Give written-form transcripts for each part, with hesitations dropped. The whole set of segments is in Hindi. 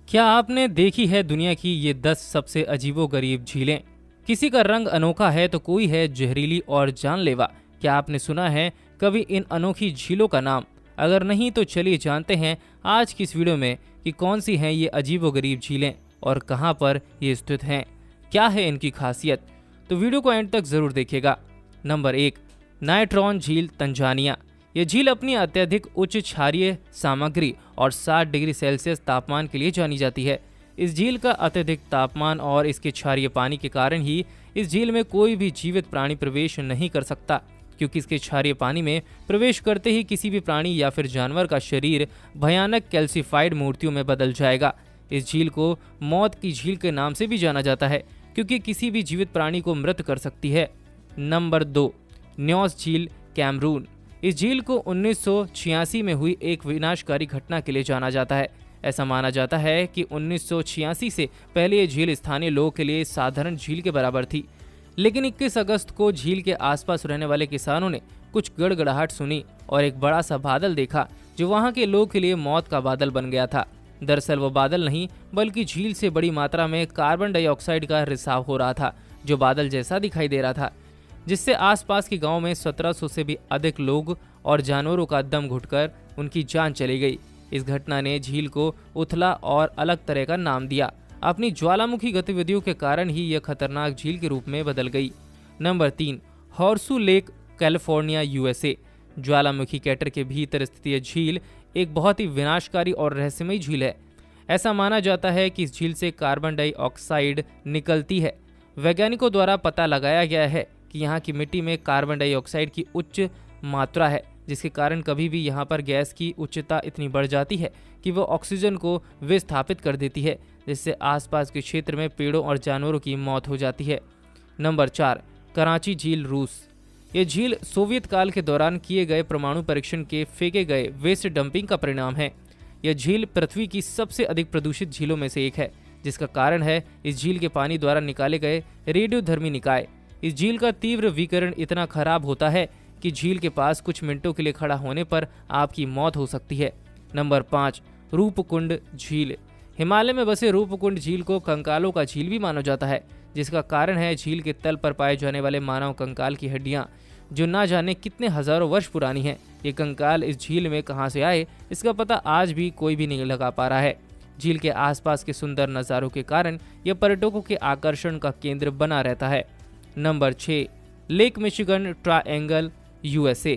क्या आपने देखी है दुनिया की ये 10 सबसे अजीबोगरीब झीलें? किसी का रंग अनोखा है तो कोई है जहरीली और जानलेवा। क्या आपने सुना है कभी इन अनोखी झीलों का नाम? अगर नहीं तो चलिए जानते हैं आज की इस वीडियो में कि कौन सी हैं ये अजीबोगरीब झीलें और कहाँ पर ये स्थित हैं, क्या है इनकी खासियत। तो वीडियो को एंड तक जरूर देखिएगा। नंबर 1, नाइट्रॉन झील, तंजानिया। यह झील अपनी अत्यधिक उच्च क्षारीय सामग्री और 60 डिग्री सेल्सियस तापमान के लिए जानी जाती है। इस झील का अत्यधिक तापमान और इसके क्षारीय पानी के कारण ही इस झील में कोई भी जीवित प्राणी प्रवेश नहीं कर सकता, क्योंकि इसके क्षारीय पानी में प्रवेश करते ही किसी भी प्राणी या फिर जानवर का शरीर भयानक कैल्सिफाइड मूर्तियों में बदल जाएगा। इस झील को मौत की झील के नाम से भी जाना जाता है, क्योंकि किसी भी जीवित प्राणी को मृत कर सकती है। नंबर 2, न्योस झील, कैमरून। इस झील को 1986 में हुई एक विनाशकारी घटना के लिए जाना जाता है। ऐसा माना जाता है कि 1986 से पहले ये झील स्थानीय लोगों के लिए साधारण झील के बराबर थी, लेकिन 21 अगस्त को झील के आसपास रहने वाले किसानों ने कुछ गड़गड़ाहट सुनी और एक बड़ा सा बादल देखा, जो वहां के लोगों के लिए मौत का बादल बन गया था। दरअसल वो बादल नहीं, बल्कि झील से बड़ी मात्रा में कार्बन डाइऑक्साइड का रिसाव हो रहा था, जो बादल जैसा दिखाई दे रहा था, जिससे आसपास के गांव में 1700 से भी अधिक लोग और जानवरों का दम घुटकर उनकी जान चली गई। इस घटना ने झील को उथला और अलग तरह का नाम दिया। अपनी ज्वालामुखी गतिविधियों के कारण ही यह खतरनाक झील के रूप में बदल गई। Number 3, horseshoe lake, California, USA. ज्वालामुखी कैटर के भीतर स्थित यह झील एक बहुत ही विनाशकारी और रहस्यमयी झील है। ऐसा माना जाता है कि इस झील से कार्बन डाइऑक्साइड निकलती है। वैज्ञानिकों द्वारा पता लगाया गया है कि यहाँ की मिट्टी में कार्बन डाइऑक्साइड की उच्च मात्रा है, जिसके कारण कभी भी यहाँ पर गैस की उच्चता इतनी बढ़ जाती है कि वो ऑक्सीजन को विस्थापित कर देती है, जिससे आसपास के क्षेत्र में पेड़ों और जानवरों की मौत हो जाती है। नंबर 4, कराची झील, रूस। ये झील सोवियत काल के दौरान किए गए परमाणु परीक्षण के फेंके गए वेस्ट डंपिंग का परिणाम है। यह झील पृथ्वी की सबसे अधिक प्रदूषित झीलों में से एक है, जिसका कारण है इस झील के पानी द्वारा निकाले गए रेडियोधर्मी निकाय। इस झील का तीव्र विकिरण इतना खराब होता है कि झील के पास कुछ मिनटों के लिए खड़ा होने पर आपकी मौत हो सकती है। नंबर 5, रूपकुंड झील। हिमालय में बसे रूपकुंड झील को कंकालों का झील भी माना जाता है, जिसका कारण है झील के तल पर पाए जाने वाले मानव कंकाल की हड्डियां, जो ना जाने कितने हजारों वर्ष पुरानी हैं। ये कंकाल इस झील में कहां से आए, इसका पता आज भी कोई भी नहीं लगा पा रहा है। झील के आसपास के सुंदर नज़ारों के कारण यह पर्यटकों के आकर्षण का केंद्र बना रहता है। Number 6, lake Michigan triangle, USA.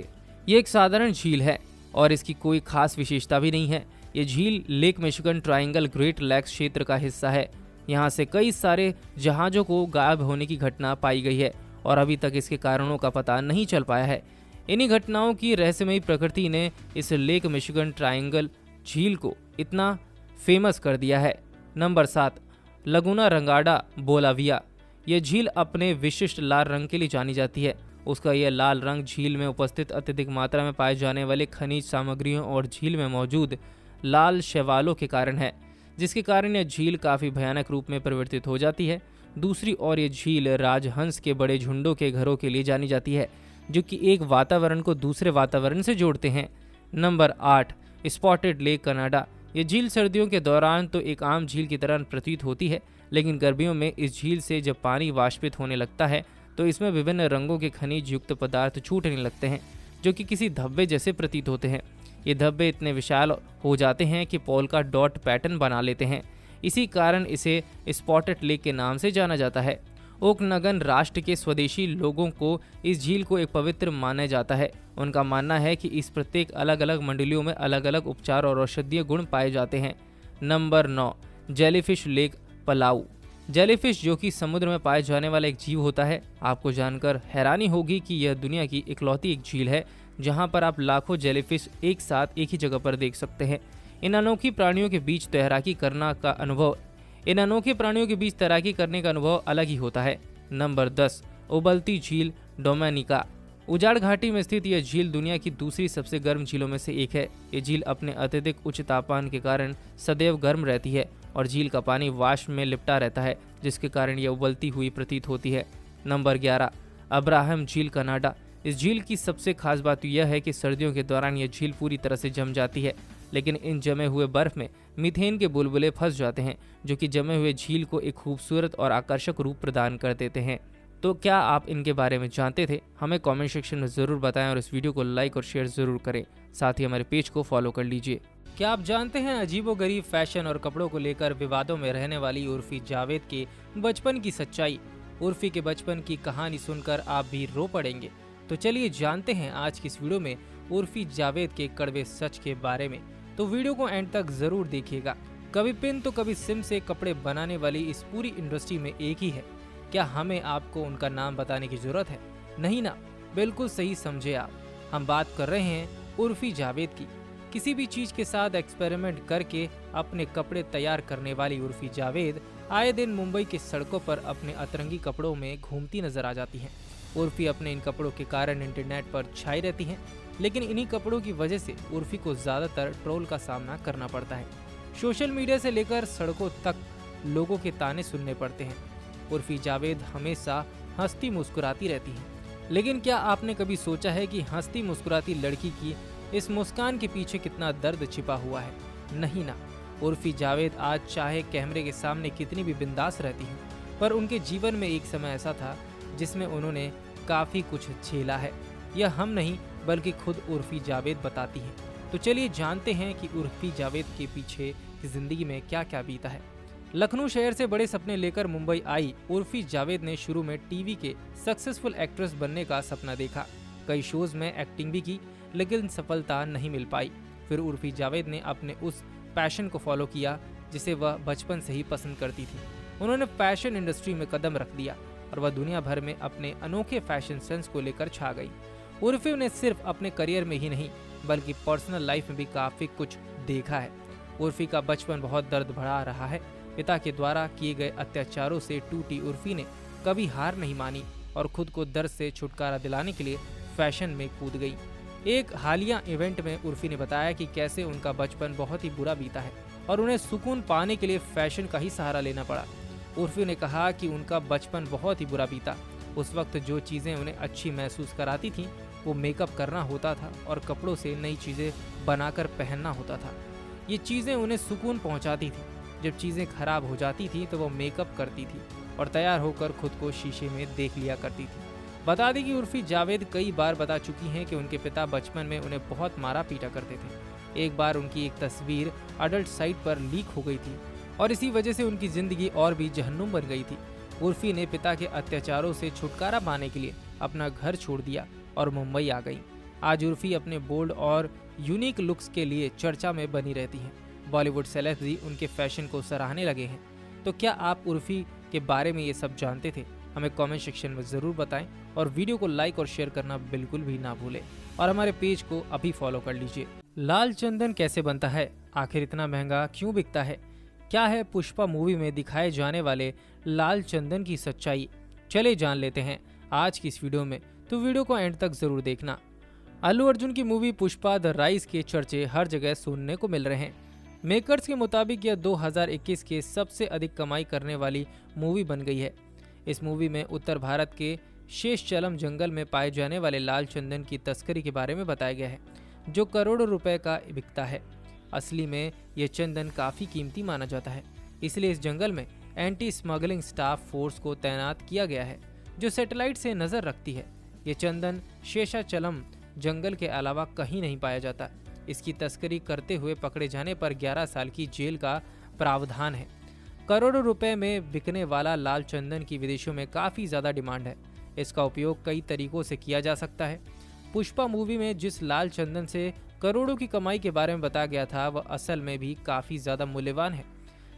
ये एक साधारण झील है और इसकी कोई खास विशेषता भी नहीं है। ये झील lake Michigan triangle great lakes क्षेत्र का हिस्सा है। यहाँ से कई सारे जहाज़ों को गायब होने की घटना पाई गई है और अभी तक इसके कारणों का पता नहीं चल पाया है। इन्हीं घटनाओं की रहस्यमयी प्रकृति ने इस लेक मिशिगन ट्रायंगल झील को इतना फेमस कर दिया है। Number 7, लगुना रंगाडा, Bolivia. यह झील अपने विशिष्ट लाल रंग के लिए जानी जाती है। उसका यह लाल रंग झील में उपस्थित अत्यधिक मात्रा में पाए जाने वाले खनिज सामग्रियों और झील में मौजूद लाल शैवालों के कारण है, जिसके कारण यह झील काफ़ी भयानक रूप में परिवर्तित हो जाती है। दूसरी ओर यह झील राजहंस के बड़े झुंडों के घरों के लिए जानी जाती है, जो कि एक वातावरण को दूसरे वातावरण से जोड़ते हैं। Number 8, spotted lake, Canada. यह झील सर्दियों के दौरान तो एक आम झील की तरह प्रतीत होती है, लेकिन गर्मियों में इस झील से जब पानी वाष्पित होने लगता है तो इसमें विभिन्न रंगों के खनिज युक्त पदार्थ छूटने लगते हैं, जो कि किसी धब्बे जैसे प्रतीत होते हैं। ये धब्बे इतने विशाल हो जाते हैं कि पोल्का डॉट पैटर्न बना लेते हैं। इसी कारण इसे स्पॉटेड लेक के नाम से जाना जाता है। ओकनगन राष्ट्र के स्वदेशी लोगों को इस झील को एक पवित्र माना जाता है। उनका मानना है कि इस प्रत्येक अलग अलग मंडलियों में अलग अलग उपचार और औषधीय गुण पाए जाते हैं। Number 9, jellyfish lake, Palau. Jellyfish, जो कि समुद्र में पाए जाने वाला एक जीव होता है। आपको जानकर हैरानी होगी कि यह दुनिया की इकलौती एक झील है जहां पर आप लाखों जेलीफिश एक साथ एक ही जगह पर देख सकते हैं। इन अनोखी प्राणियों के बीच तैराकी करने का अनुभव अलग ही होता है। नंबर 10, उबलती झील, डोमिनिका। उजाड़ घाटी में स्थित यह झील दुनिया की दूसरी सबसे गर्म झीलों में से एक है। ये झील अपने अत्यधिक उच्च तापमान के कारण सदैव गर्म रहती है और झील का पानी वाष्प में लिपटा रहता है, जिसके कारण यह उबलती हुई प्रतीत होती है। नंबर 11, अब्राहम झील, कनाडा। इस झील की सबसे खास बात यह है कि सर्दियों के दौरान यह झील पूरी तरह से जम जाती है। लेकिन इन जमे हुए बर्फ में मीथेन के बुलबुले फंस जाते हैं, जो कि जमे हुए झील को एक खूबसूरत और आकर्षक रूप प्रदान कर देते हैं। तो क्या आप इनके बारे में जानते थे? हमें कमेंट सेक्शन में ज़रूर बताएं और इस वीडियो को लाइक और शेयर ज़रूर करें। साथ ही हमारे पेज को फॉलो कर लीजिए। क्या आप जानते हैं अजीबोगरीब फैशन और कपड़ों को लेकर विवादों में रहने वाली उर्फी जावेद के बचपन की सच्चाई? उर्फी के बचपन की कहानी सुनकर आप भी रो पड़ेंगे। तो चलिए जानते हैं आज की इस वीडियो में उर्फी जावेद के कड़वे सच के बारे में। तो वीडियो को एंड तक जरूर देखिएगा। कभी पिन तो कभी सिम से कपड़े बनाने वाली इस पूरी इंडस्ट्री में एक ही है। क्या हमें आपको उनका नाम बताने की जरूरत है? नहीं ना, बिल्कुल सही समझे आप। हम बात कर रहे हैं उर्फी जावेद की। किसी भी चीज के साथ एक्सपेरिमेंट करके अपने कपड़े तैयार करने वाली उर्फी जावेद आए दिन मुंबई के सड़कों पर अपने अतरंगी कपड़ों में घूमती नजर आ जाती हैं। उर्फी अपने इन कपड़ों के कारण इंटरनेट पर छाई रहती हैं, लेकिन इन्हीं कपड़ों की वजह से उर्फी को ज्यादातर ट्रोल का सामना करना पड़ता है। सोशल मीडिया से लेकर सड़कों तक लोगों के ताने सुनने पड़ते हैं। उर्फी जावेद हमेशा हंसती मुस्कुराती रहती हैं, लेकिन क्या आपने कभी सोचा है कि हंसती मुस्कुराती लड़की की इस मुस्कान के पीछे कितना दर्द छिपा हुआ है? नहीं ना, उर्फी जावेद आज चाहे कैमरे के सामने कितनी भी बिंदास रहती हैं, पर उनके जीवन में एक समय ऐसा था जिसमें उन्होंने काफी कुछ झेला है। यह हम नहीं बल्कि खुद उर्फी जावेद बताती हैं। तो चलिए जानते हैं कि उर्फी जावेद के पीछे की जिंदगी में क्या क्या बीता है। लखनऊ शहर से बड़े सपने लेकर मुंबई आई उर्फी जावेद ने शुरू में टीवी के सक्सेसफुल एक्ट्रेस बनने का सपना देखा। कई शोज में एक्टिंग भी की, लेकिन सफलता नहीं मिल पाई। फिर उर्फी जावेद ने अपने उस पैशन को फॉलो किया जिसे वह बचपन से ही पसंद करती थी। उन्होंने फैशन इंडस्ट्री में कदम रख दिया और वह दुनिया भर में अपने अनोखे फैशन सेंस को लेकर छा गई। उर्फी ने सिर्फ अपने करियर में ही नहीं बल्कि पर्सनल लाइफ में भी काफी कुछ देखा है। उर्फी का बचपन बहुत दर्द भरा रहा है। पिता के द्वारा किए गए अत्याचारों से टूटी उर्फी ने कभी हार नहीं मानी और खुद को दर्द से छुटकारा दिलाने के लिए फैशन में कूद गई। एक हालिया इवेंट में उर्फी ने बताया कि कैसे उनका बचपन बहुत ही बुरा बीता है और उन्हें सुकून पाने के लिए फैशन का ही सहारा लेना पड़ा। उर्फी ने कहा कि उनका बचपन बहुत ही बुरा बीता। उस वक्त जो चीज़ें उन्हें अच्छी महसूस कराती थीं वो मेकअप करना होता था और कपड़ों से नई चीज़ें बनाकर पहनना होता था। ये चीज़ें उन्हें सुकून पहुंचाती थी। जब चीज़ें खराब हो जाती थी तो वो मेकअप करती थी और तैयार होकर खुद को शीशे में देख लिया करती थी। बता दें कि उर्फी जावेद कई बार बता चुकी हैं कि उनके पिता बचपन में उन्हें बहुत मारा पीटा करते थे। एक बार उनकी एक तस्वीर अडल्ट साइट पर लीक हो गई थी और इसी वजह से उनकी जिंदगी और भी जहन्नुम बन गई थी। उर्फी ने पिता के अत्याचारों से छुटकारा पाने के लिए अपना घर छोड़ दिया और मुंबई आ गई। आज उर्फी अपने बोल्ड और यूनिक लुक्स के लिए चर्चा में बनी रहती हैं। बॉलीवुड सेलेब्स भी उनके फैशन को सराहने लगे हैं। तो क्या आप उर्फी के बारे में ये सब जानते थे? हमें कमेंट सेक्शन में ज़रूर बताएं और वीडियो को लाइक और शेयर करना बिल्कुल भी ना भूलें और हमारे पेज को अभी फॉलो कर लीजिए। लाल चंदन कैसे बनता है? आखिर इतना महंगा क्यों बिकता है? क्या है पुष्पा मूवी में दिखाए जाने वाले लाल चंदन की सच्चाई? चले जान लेते हैं आज की इस वीडियो में, तो वीडियो को एंड तक जरूर देखना। अल्लू अर्जुन की मूवी पुष्पा द राइज के चर्चे हर जगह सुनने को मिल रहे हैं। मेकर्स के मुताबिक यह 2021 के सबसे अधिक कमाई करने वाली मूवी बन गई है। इस मूवी में उत्तर भारत के शेषचलम जंगल में पाए जाने वाले लाल चंदन की तस्करी के बारे में बताया गया है, जो करोड़ों रुपए का बिकता है। असली में यह चंदन काफी कीमती माना जाता है, इसलिए इस जंगल में एंटी स्मगलिंग स्टाफ फोर्स को तैनात किया गया है, जो सैटेलाइट से नजर रखती है। ये चंदन शेषाचलम जंगल के अलावा कहीं नहीं पाया जाता। इसकी तस्करी करते हुए पकड़े जाने पर 11 साल की जेल का प्रावधान है। करोड़ों रुपए में बिकने वाला लाल चंदन की विदेशों में काफ़ी ज़्यादा डिमांड है। इसका उपयोग कई तरीकों से किया जा सकता है। पुष्पा मूवी में जिस लाल चंदन से करोड़ों की कमाई के बारे में बताया गया था, वह असल में भी काफ़ी ज़्यादा मूल्यवान है।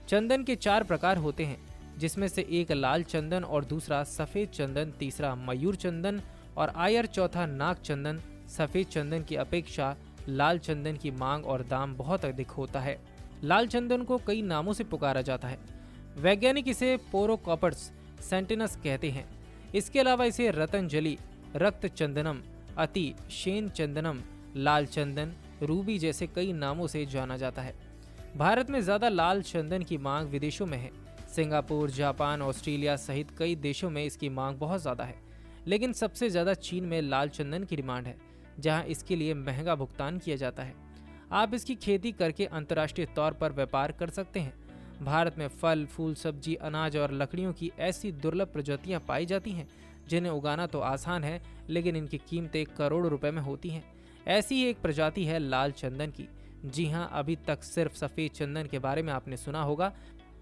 चंदन के 4 प्रकार होते हैं, जिसमें से एक लाल चंदन और दूसरा सफ़ेद चंदन, तीसरा मयूर चंदन और आयर चौथा नाग चंदन। सफ़ेद चंदन की अपेक्षा लाल चंदन की मांग और दाम बहुत अधिक होता है। लाल चंदन को कई नामों से पुकारा जाता है। वैज्ञानिक इसे पोरोकॉपर्स सेंटिनस कहते हैं। इसके अलावा इसे रतंजलि, रक्त चंदनम, अति, शेन चंदनम, लाल चंदन, रूबी जैसे कई नामों से जाना जाता है। भारत में ज़्यादा लाल चंदन की मांग विदेशों में है। सिंगापुर, जापान, ऑस्ट्रेलिया सहित कई देशों में इसकी मांग बहुत ज़्यादा है, लेकिन सबसे ज़्यादा चीन में लाल चंदन की डिमांड है, जहां इसके लिए महंगा भुगतान किया जाता है। आप इसकी खेती करके अंतर्राष्ट्रीय तौर पर व्यापार कर सकते हैं। भारत में फल, फूल, सब्जी, अनाज और लकड़ियों की ऐसी दुर्लभ प्रजातियां पाई जाती हैं जिन्हें उगाना तो आसान है, लेकिन इनकी कीमतें करोड़ों रुपए में होती हैं। ऐसी ही एक प्रजाति है लाल चंदन की। जी हाँ, अभी तक सिर्फ सफेद चंदन के बारे में आपने सुना होगा,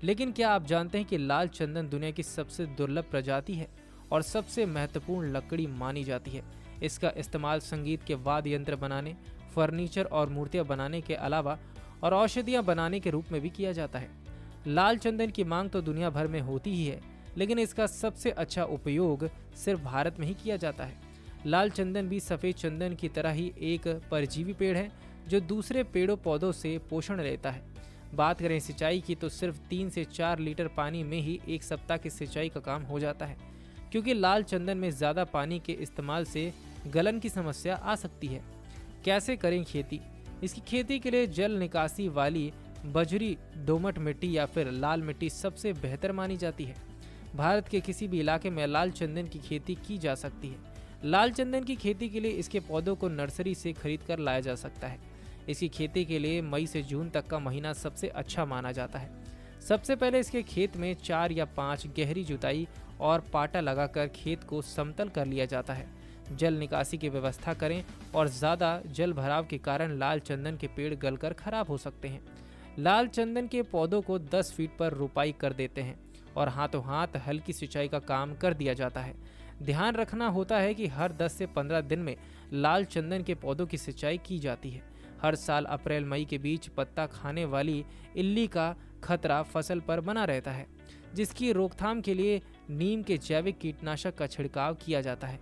लेकिन क्या आप जानते हैं कि लाल चंदन दुनिया की सबसे दुर्लभ प्रजाति है और सबसे महत्वपूर्ण लकड़ी मानी जाती है। इसका इस्तेमाल संगीत के वाद्य यंत्र बनाने, फर्नीचर और मूर्तियां बनाने के अलावा और औषधियां बनाने के रूप में भी किया जाता है। लाल चंदन की मांग तो दुनिया भर में होती ही है, लेकिन इसका सबसे अच्छा उपयोग सिर्फ भारत में ही किया जाता है। लाल चंदन भी सफेद चंदन की तरह ही एक परजीवी पेड़ है जो दूसरे पेड़ों पौधों से पोषण लेता है। बात करें सिंचाई की तो सिर्फ 3 से 4 लीटर पानी में ही एक सप्ताह की सिंचाई का काम हो जाता है, क्योंकि लाल चंदन में ज्यादा पानी के इस्तेमाल से गलन की समस्या आ सकती है। कैसे करें खेती? इसकी खेती के लिए जल निकासी वाली बजरी, दोमट मिट्टी या फिर लाल मिट्टी सबसे बेहतर मानी जाती है। भारत के किसी भी इलाके में लाल चंदन की खेती की जा सकती है। लाल चंदन की खेती के लिए इसके पौधों को नर्सरी से खरीद कर लाया जा सकता है। इसकी खेती के लिए मई से जून तक का महीना सबसे अच्छा माना जाता है। सबसे पहले इसके खेत में 4 या 5 गहरी जुताई और पाटा लगाकर खेत को समतल कर लिया जाता है। जल निकासी की व्यवस्था करें और ज़्यादा जल भराव के कारण लाल चंदन के पेड़ गलकर खराब हो सकते हैं। लाल चंदन के पौधों को 10 फीट पर रोपाई कर देते हैं और हाथों हाथ हल्की सिंचाई का काम कर दिया जाता है। ध्यान रखना होता है कि हर 10 से 15 दिन में लाल चंदन के पौधों की सिंचाई की जाती है। हर साल अप्रैल मई के बीच पत्ता खाने वाली इल्ली का खतरा फसल पर बना रहता है, जिसकी रोकथाम के लिए नीम के जैविक कीटनाशक का छिड़काव किया जाता है।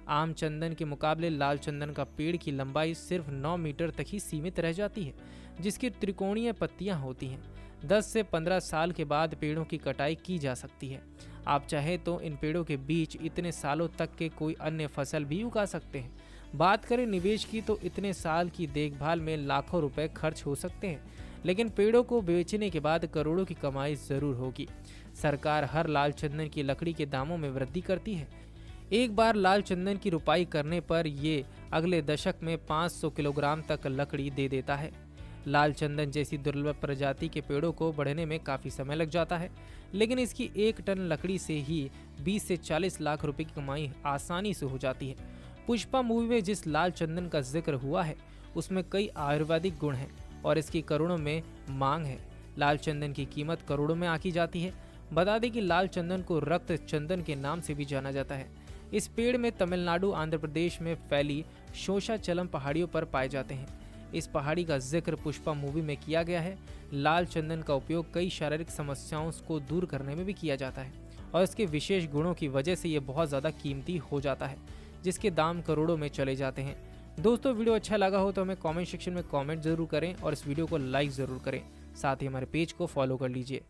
आम चंदन के मुकाबले लाल चंदन का पेड़ की लंबाई सिर्फ 9 मीटर तक ही सीमित रह जाती है, जिसकी त्रिकोणीय पत्तियां होती हैं। 10 से 15 साल के बाद पेड़ों की कटाई की जा सकती है। आप चाहे तो इन पेड़ों के बीच इतने सालों तक के कोई अन्य फसल भी उगा सकते हैं। बात करें निवेश की तो इतने साल की देखभाल में लाखों रुपए खर्च हो सकते हैं, लेकिन पेड़ों को बेचने के बाद करोड़ों की कमाई जरूर होगी। सरकार हर लाल चंदन की लकड़ी के दामों में वृद्धि करती है। एक बार लाल चंदन की रुपाई करने पर ये अगले दशक में 500 किलोग्राम तक लकड़ी दे देता है। लाल चंदन जैसी दुर्लभ प्रजाति के पेड़ों को बढ़ने में काफ़ी समय लग जाता है, लेकिन इसकी 1 टन लकड़ी से ही 20 से 40 लाख रुपए की कमाई आसानी से हो जाती है। पुष्पा मूवी में जिस लाल चंदन का जिक्र हुआ है उसमें कई आयुर्वेदिक गुण हैं और इसकी करोड़ों में मांग है। लाल चंदन की कीमत करोड़ों में आंकी जाती है। बता दें कि लाल चंदन को रक्त चंदन के नाम से भी जाना जाता है। इस पेड़ में तमिलनाडु, आंध्र प्रदेश में फैली शोषाचलम पहाड़ियों पर पाए जाते हैं। इस पहाड़ी का जिक्र पुष्पा मूवी में किया गया है। लाल चंदन का उपयोग कई शारीरिक समस्याओं को दूर करने में भी किया जाता है और इसके विशेष गुणों की वजह से ये बहुत ज़्यादा कीमती हो जाता है, जिसके दाम करोड़ों में चले जाते हैं। दोस्तों, वीडियो अच्छा लगा हो तो हमें कमेंट सेक्शन में कमेंट जरूर करें और इस वीडियो को लाइक ज़रूर करें। साथ ही हमारे पेज को फॉलो कर लीजिए।